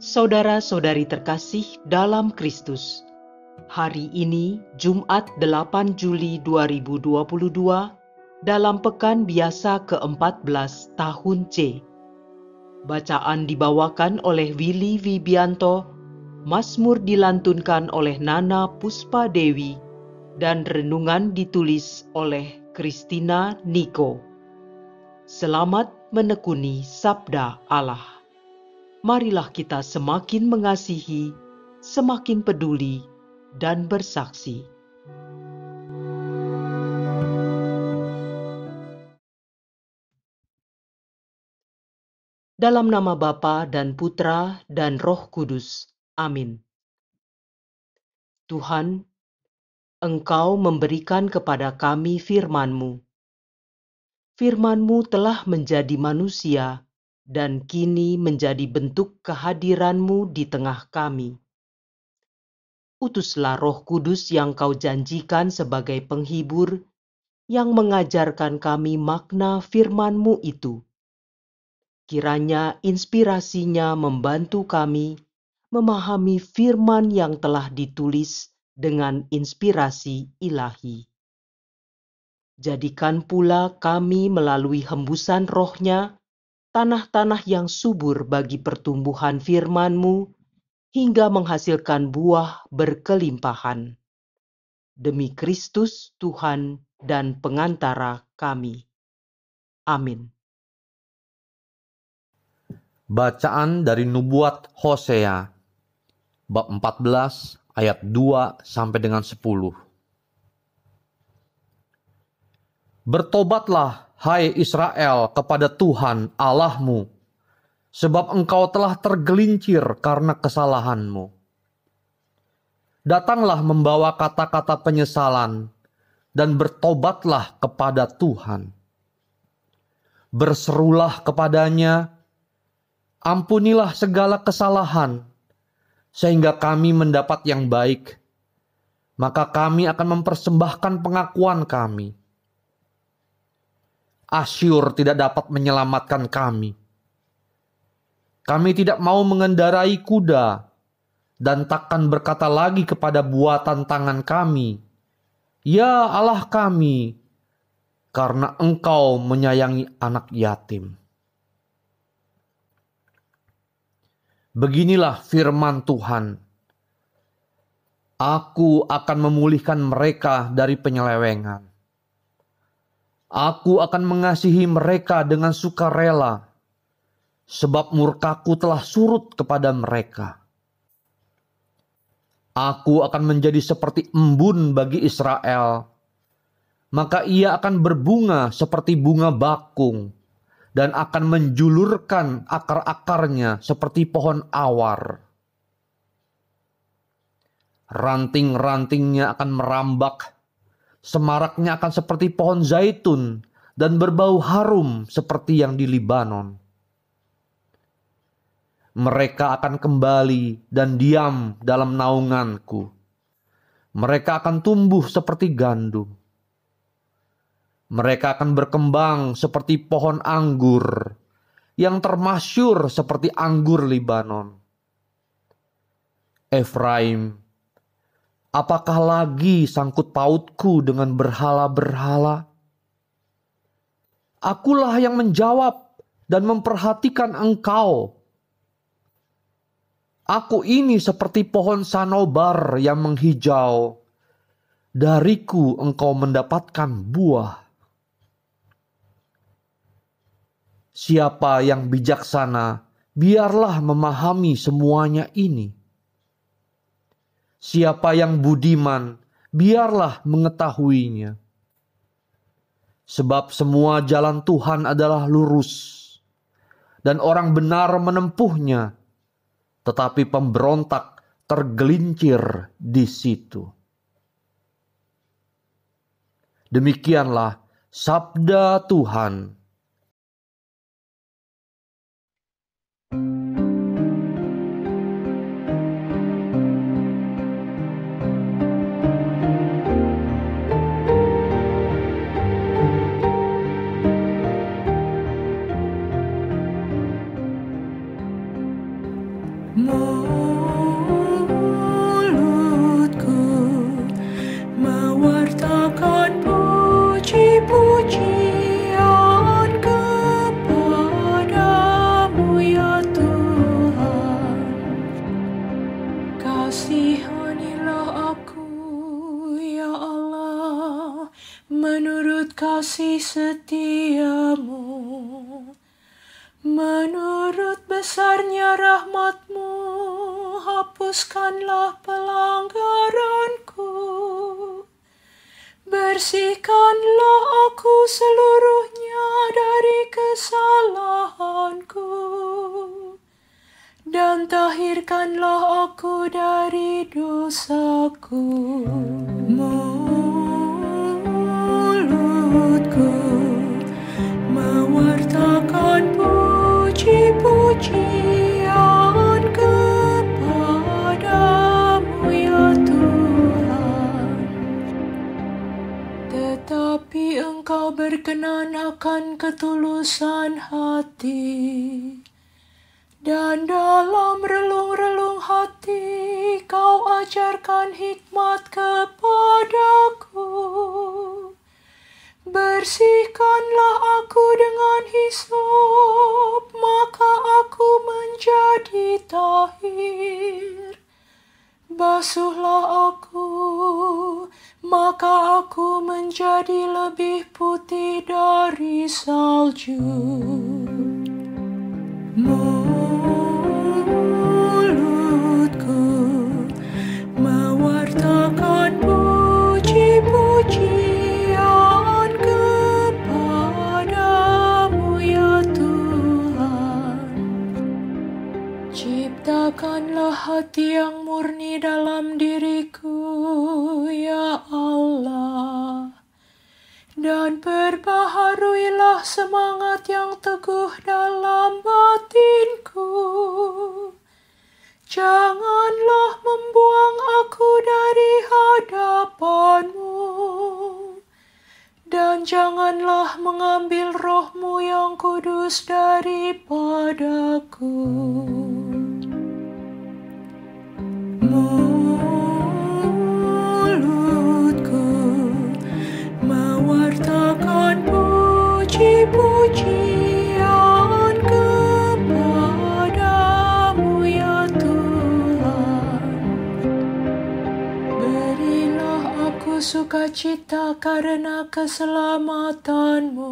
Saudara-saudari terkasih dalam Kristus, hari ini Jumat 8 Juli 2022 dalam pekan biasa ke-14 tahun C. Bacaan dibawakan oleh Willy Wibianto, Mazmur dilantunkan oleh Nana Puspa Dewi, dan renungan ditulis oleh Christina Niko. Selamat menekuni Sabda Allah. Marilah kita semakin mengasihi, semakin peduli, dan bersaksi. Dalam nama Bapa dan Putra dan Roh Kudus. Amin. Tuhan, Engkau memberikan kepada kami firman-Mu. Firman-Mu telah menjadi manusia dan kini menjadi bentuk kehadiran-Mu di tengah kami. Utuslah Roh Kudus yang Kau janjikan sebagai penghibur, yang mengajarkan kami makna firman-Mu itu. Kiranya inspirasinya membantu kami memahami firman yang telah ditulis dengan inspirasi ilahi. Jadikan pula kami melalui hembusan roh-Nya, tanah-tanah yang subur bagi pertumbuhan firman-Mu, hingga menghasilkan buah berkelimpahan. Demi Kristus Tuhan dan pengantara kami. Amin. Bacaan dari Nubuat Hosea, bab 14 ayat 2 sampai dengan 10. Bertobatlah, hai Israel, kepada Tuhan Allahmu, sebab engkau telah tergelincir karena kesalahanmu. Datanglah membawa kata-kata penyesalan, dan bertobatlah kepada Tuhan. Berserulah kepadanya, ampunilah segala kesalahan, sehingga kami mendapat yang baik. Maka kami akan mempersembahkan pengakuan kami. Asyur tidak dapat menyelamatkan kami. Kami tidak mau mengendarai kuda, dan takkan berkata lagi kepada buatan tangan kami, "Ya Allah kami," karena Engkau menyayangi anak yatim. Beginilah firman Tuhan. Aku akan memulihkan mereka dari penyelewengan. Aku akan mengasihi mereka dengan sukarela, sebab murkaku telah surut kepada mereka. Aku akan menjadi seperti embun bagi Israel, maka ia akan berbunga seperti bunga bakung, dan akan menjulurkan akar-akarnya seperti pohon awar. Ranting-rantingnya akan merambak, semaraknya akan seperti pohon zaitun, dan berbau harum seperti yang di Libanon. Mereka akan kembali dan diam dalam naunganku. Mereka akan tumbuh seperti gandum. Mereka akan berkembang seperti pohon anggur, yang termasyur seperti anggur Libanon. Efraim, apakah lagi sangkut pautku dengan berhala-berhala? Akulah yang menjawab dan memperhatikan engkau. Aku ini seperti pohon sanobar yang menghijau. Dariku engkau mendapatkan buah. Siapa yang bijaksana, biarlah memahami semuanya ini. Siapa yang budiman, biarlah mengetahuinya. Sebab semua jalan Tuhan adalah lurus, dan orang benar menempuhnya, tetapi pemberontak tergelincir di situ. Demikianlah sabda Tuhan. Mu puji-pujian kepadamu ya Tuhan. Kasihanilah aku ya Allah, menurut kasih setiamu. Menurut besarnya rahmat-Mu, hapuskanlah pelanggaranku. Bersihkanlah aku seluruhnya dari kesalahanku, dan tahirkanlah aku dari dosaku. Mulutku mewartakan puji-pujian kepadamu ya Tuhan. Tetapi Engkau berkenan akan ketulusan hati, dan dalam relung-relung hati Kau ajarkan hikmat kepadaku. Bersihkanlah aku dengan hisop, maka aku menjadi tahir. Basuhlah aku, maka aku menjadi lebih putih dari salju. Mulutku mewartakan puji-pujian kepadamu ya Tuhan. Ciptakanlah hati yang murni dalam diriku ya Allah, dan perbaharuilah semangat yang teguh dalam batinku. Janganlah membuang aku dari hadapan-Mu, dan janganlah mengambil Roh-Mu yang kudus daripadaku. Mulutku mewartakan puji-pujian kepadamu ya Tuhan. Berilah aku sukacita karena keselamatan-Mu,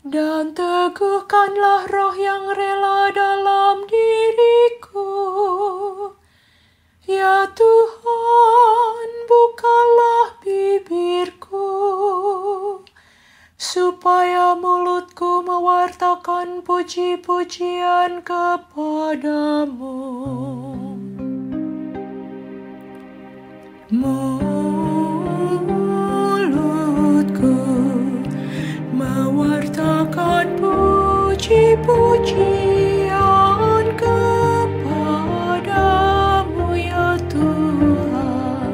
dan teguhkanlah roh yang rela dalam diriku. Ya Tuhan, bukalah bibirku, supaya mulutku mewartakan puji-pujian kepadamu. Mulutku mewartakan puji-pujian kepadamu ya Tuhan.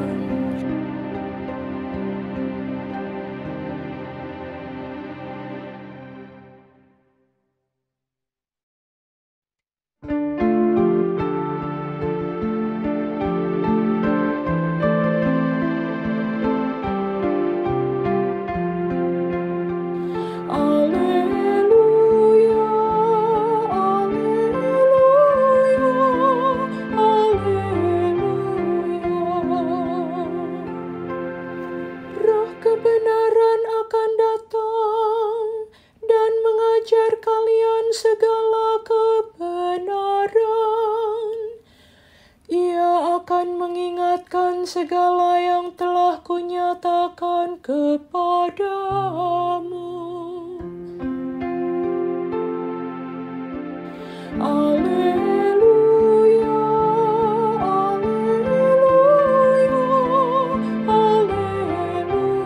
Kebenaran akan datang dan mengajar kalian segala kebenaran. Ia akan mengingatkan segala yang telah kunyatakan kepadamu. Alleluia, alleluia, alleluia.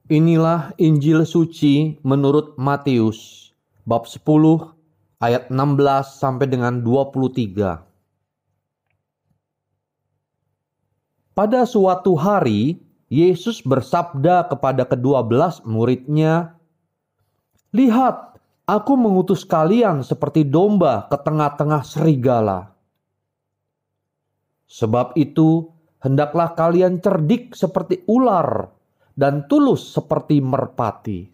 Inilah Injil suci menurut Matius, bab 10 ayat 16 sampai dengan 23. Pada suatu hari, Yesus bersabda kepada ke-12 murid-Nya, "Lihat, aku mengutus kalian seperti domba ke tengah-tengah serigala. Sebab itu, hendaklah kalian cerdik seperti ular dan tulus seperti merpati.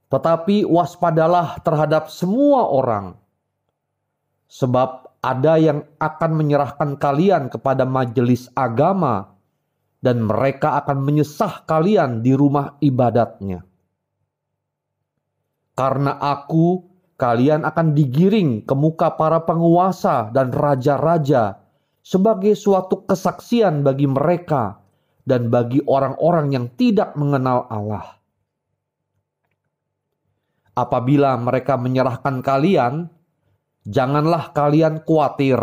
Tetapi waspadalah terhadap semua orang, sebab ada yang akan menyerahkan kalian kepada majelis agama, dan mereka akan menyesah kalian di rumah ibadatnya. Karena aku, kalian akan digiring ke muka para penguasa dan raja-raja sebagai suatu kesaksian bagi mereka dan bagi orang-orang yang tidak mengenal Allah. Apabila mereka menyerahkan kalian, janganlah kalian khawatir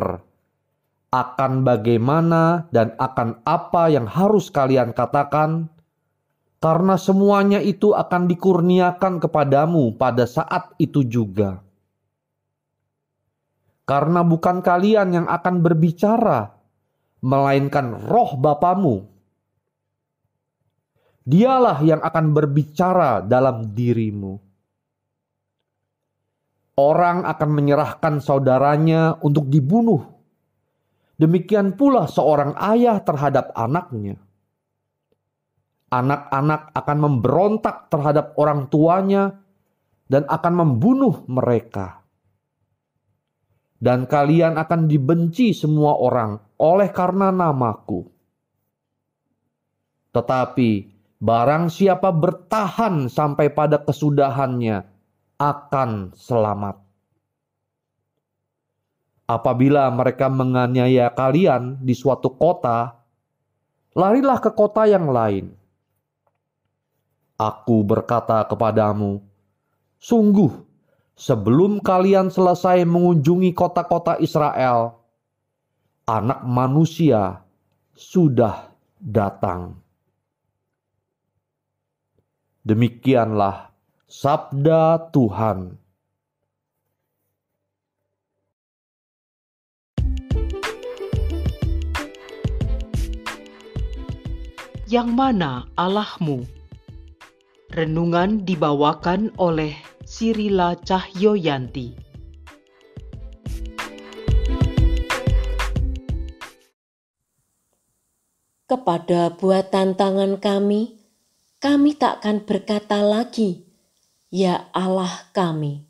akan bagaimana dan akan apa yang harus kalian katakan, karena semuanya itu akan dikurniakan kepadamu pada saat itu juga. Karena bukan kalian yang akan berbicara, melainkan Roh Bapamu. Dialah yang akan berbicara dalam dirimu. Orang akan menyerahkan saudaranya untuk dibunuh. Demikian pula seorang ayah terhadap anaknya. Anak-anak akan memberontak terhadap orang tuanya dan akan membunuh mereka. Dan kalian akan dibenci semua orang oleh karena namaku. Tetapi barang siapa bertahan sampai pada kesudahannya akan selamat. Apabila mereka menganiaya kalian di suatu kota, larilah ke kota yang lain. Aku berkata kepadamu, sungguh, sebelum kalian selesai mengunjungi kota-kota Israel, Anak Manusia sudah datang. Demikianlah sabda Tuhan. Yang mana Allahmu? Renungan dibawakan oleh Sirila Cahyoyanti. Kepada buatan tangan kami takkan berkata lagi, "Ya Allah kami."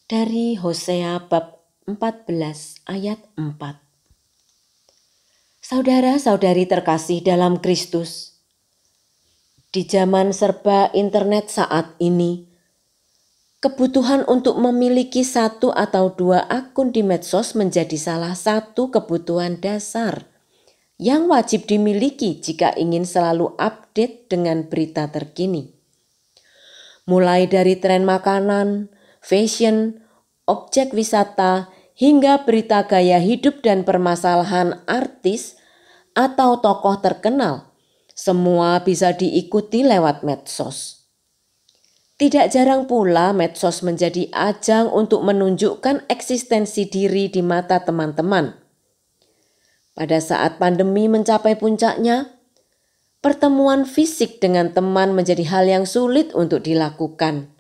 Dari Hosea bab 14 ayat 4. Saudara-saudari terkasih dalam Kristus, di zaman serba internet saat ini, kebutuhan untuk memiliki 1 atau 2 akun di medsos menjadi salah satu kebutuhan dasar yang wajib dimiliki jika ingin selalu update dengan berita terkini. Mulai dari tren makanan, fashion, objek wisata, hingga berita gaya hidup dan permasalahan artis atau tokoh terkenal, semua bisa diikuti lewat medsos. Tidak jarang pula medsos menjadi ajang untuk menunjukkan eksistensi diri di mata teman-teman. Pada saat pandemi mencapai puncaknya, pertemuan fisik dengan teman menjadi hal yang sulit untuk dilakukan.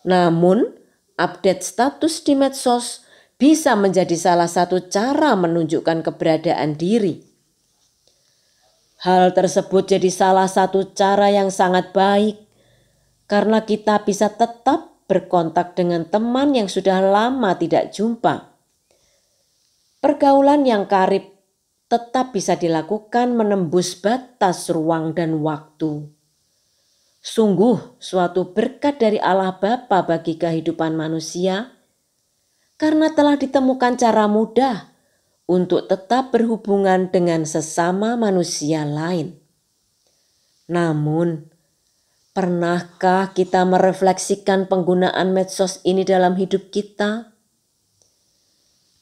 Namun, update status di medsos bisa menjadi salah satu cara menunjukkan keberadaan diri. Hal tersebut jadi salah satu cara yang sangat baik karena kita bisa tetap berkontak dengan teman yang sudah lama tidak jumpa. Pergaulan yang karib tetap bisa dilakukan menembus batas ruang dan waktu. Sungguh suatu berkat dari Allah Bapa bagi kehidupan manusia, karena telah ditemukan cara mudah untuk tetap berhubungan dengan sesama manusia lain. Namun, pernahkah kita merefleksikan penggunaan medsos ini dalam hidup kita?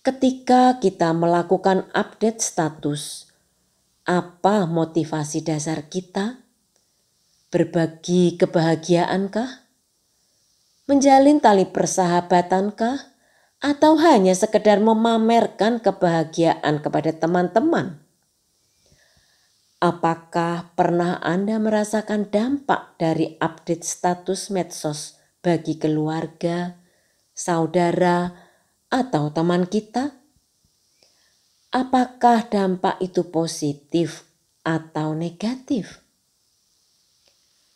Ketika kita melakukan update status, apa motivasi dasar kita? Berbagi kebahagiaankah? Menjalin tali persahabatankah? Atau hanya sekedar memamerkan kebahagiaan kepada teman-teman? Apakah pernah Anda merasakan dampak dari update status medsos bagi keluarga, saudara, atau teman kita? Apakah dampak itu positif atau negatif?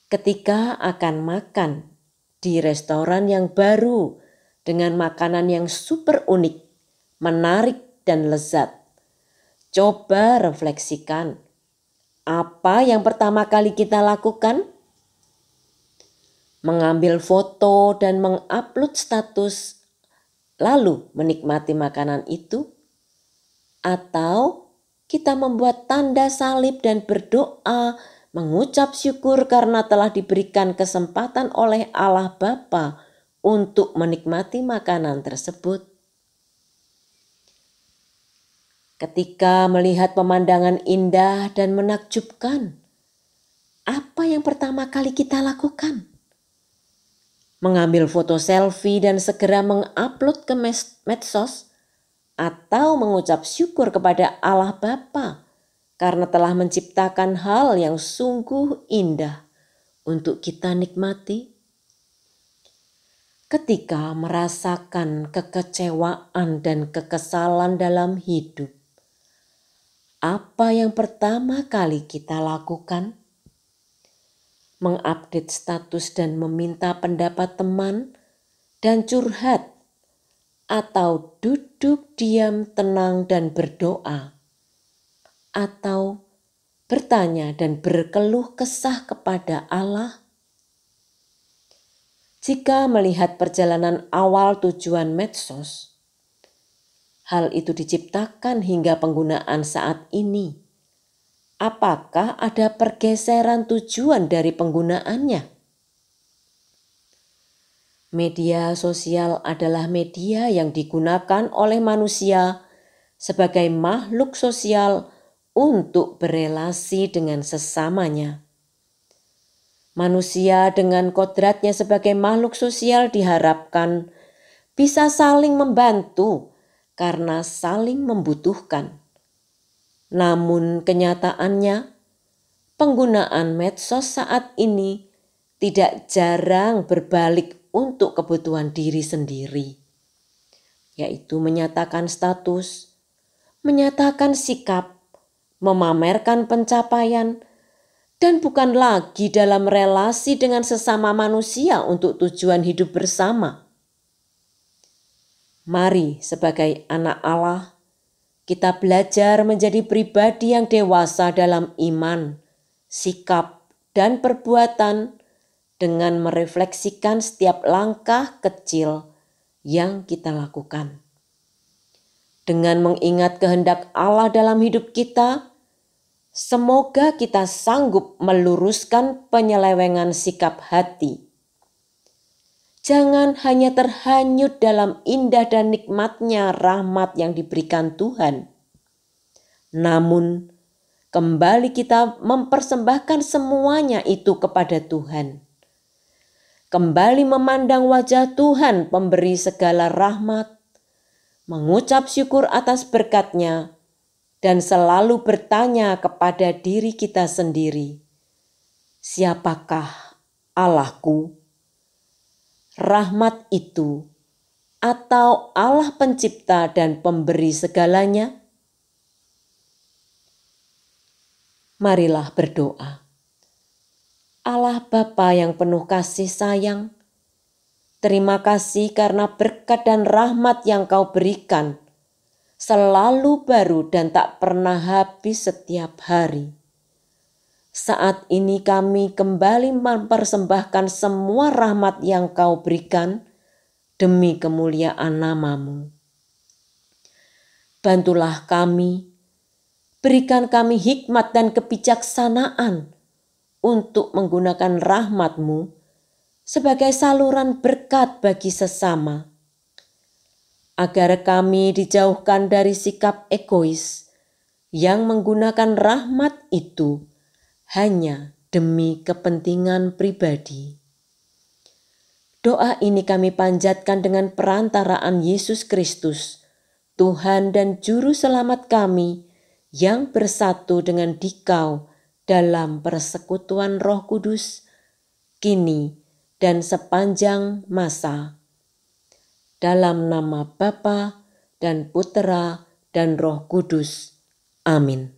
Ketika akan makan di restoran yang baru dengan makanan yang super unik, menarik, dan lezat, coba refleksikan. Apa yang pertama kali kita lakukan? Mengambil foto dan mengupload status, lalu menikmati makanan itu? Atau kita membuat tanda salib dan berdoa, mengucap syukur karena telah diberikan kesempatan oleh Allah Bapa untuk menikmati makanan tersebut? Ketika melihat pemandangan indah dan menakjubkan, apa yang pertama kali kita lakukan? Mengambil foto selfie dan segera mengupload ke medsos, atau mengucap syukur kepada Allah Bapa karena telah menciptakan hal yang sungguh indah untuk kita nikmati? Ketika merasakan kekecewaan dan kekesalan dalam hidup, apa yang pertama kali kita lakukan? Mengupdate status dan meminta pendapat teman dan curhat, atau duduk diam tenang dan berdoa, atau bertanya dan berkeluh kesah kepada Allah? Jika melihat perjalanan awal tujuan medsos, hal itu diciptakan hingga penggunaan saat ini. Apakah ada pergeseran tujuan dari penggunaannya? Media sosial adalah media yang digunakan oleh manusia sebagai makhluk sosial untuk berelasi dengan sesamanya. Manusia dengan kodratnya sebagai makhluk sosial diharapkan bisa saling membantu karena saling membutuhkan. Namun kenyataannya, penggunaan medsos saat ini tidak jarang berbalik untuk kebutuhan diri sendiri, yaitu menyatakan status, menyatakan sikap, memamerkan pencapaian, dan bukan lagi dalam relasi dengan sesama manusia untuk tujuan hidup bersama. Mari sebagai anak Allah, kita belajar menjadi pribadi yang dewasa dalam iman, sikap, dan perbuatan dengan merefleksikan setiap langkah kecil yang kita lakukan. Dengan mengingat kehendak Allah dalam hidup kita, semoga kita sanggup meluruskan penyelewengan sikap hati. Jangan hanya terhanyut dalam indah dan nikmatnya rahmat yang diberikan Tuhan. Namun, kembali kita mempersembahkan semuanya itu kepada Tuhan. Kembali memandang wajah Tuhan pemberi segala rahmat, mengucap syukur atas berkat-Nya, dan selalu bertanya kepada diri kita sendiri, siapakah Allahku? Rahmat itu atau Allah pencipta dan pemberi segalanya? Marilah berdoa. Allah Bapa yang penuh kasih sayang, terima kasih karena berkat dan rahmat yang Kau berikan selalu baru dan tak pernah habis setiap hari. Saat ini kami kembali mempersembahkan semua rahmat yang Kau berikan demi kemuliaan nama-Mu. Bantulah kami, berikan kami hikmat dan kebijaksanaan untuk menggunakan rahmat-Mu sebagai saluran berkat bagi sesama, agar kami dijauhkan dari sikap egois yang menggunakan rahmat itu hanya demi kepentingan pribadi. Doa ini kami panjatkan dengan perantaraan Yesus Kristus, Tuhan dan Juru Selamat kami yang bersatu dengan Dikau dalam persekutuan Roh Kudus, kini dan sepanjang masa. Dalam nama Bapa dan Putera dan Roh Kudus. Amin.